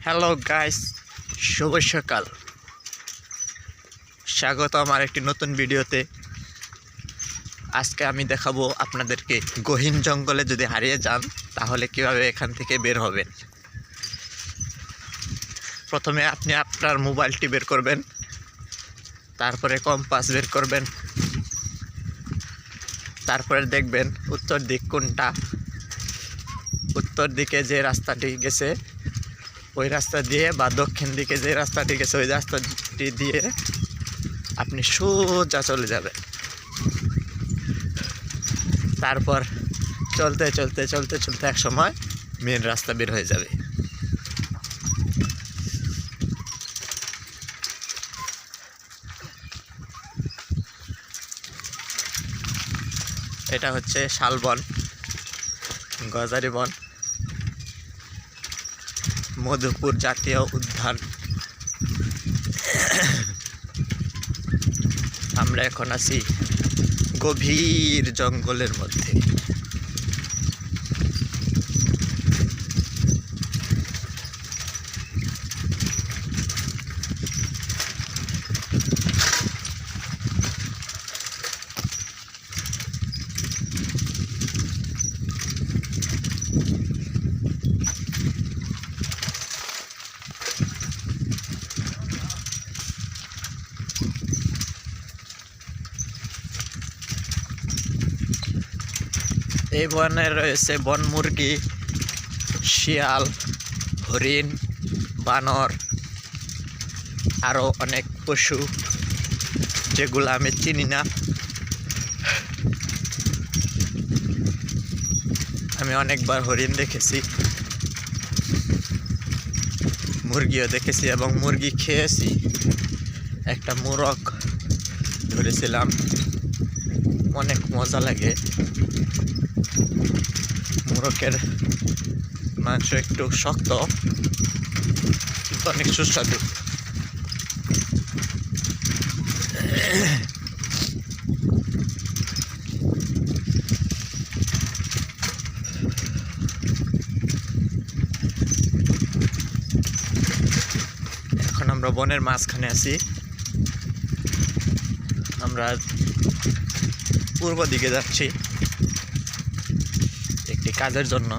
Hello guys, শুভ সকাল। স্বাগত আমার একটি নতুন ভিডিওতে। আজকে আমি দেখাবো আপনাদেরকে গহীন জঙ্গলে যদি হারিয়ে যান তাহলে কিভাবে এখান থেকে বের হবেন। প্রথমে আপনি আপনার মোবাইলটি বের করবেন, তারপরে কম্পাস বের করবেন, তারপরে দেখবেন উত্তর দিক কোনটা। উত্তর দিকে যে রাস্তাটি গেছে ওই রাস্তা দিয়ে, বা দক্ষিণ দিকে যে রাস্তাটি গেছে ওই রাস্তাটি দিয়ে আপনি সোজা চলে যাবেন। তারপর চলতে চলতে চলতে চলতে এক সময় মেন রাস্তা বের হয়ে যাবে। এটা হচ্ছে শালবন, গজারি বন, মধুপুর জাতীয় উদ্যান। আমরা এখন আছি গভীর জঙ্গলের মধ্যে। এই বনে রয়েছে বন মুরগি, শিয়াল, হরিণ, বানর, আরও অনেক পশু যেগুলো আমি চিনি না। আমি অনেকবার হরিণ দেখেছি, মুরগিও দেখেছি এবং মুরগি খেয়েছি। একটা মোরগ ধরেছিলাম, অনেক মজা লাগে। মোরগের মাংস একটু শক্ত কিন্তু অনেক সুস্বাদু। এখন আমরা বনের মাঝখানে আছি। আমরা পূর্ব দিকে যাচ্ছি একটি কাজের জন্য।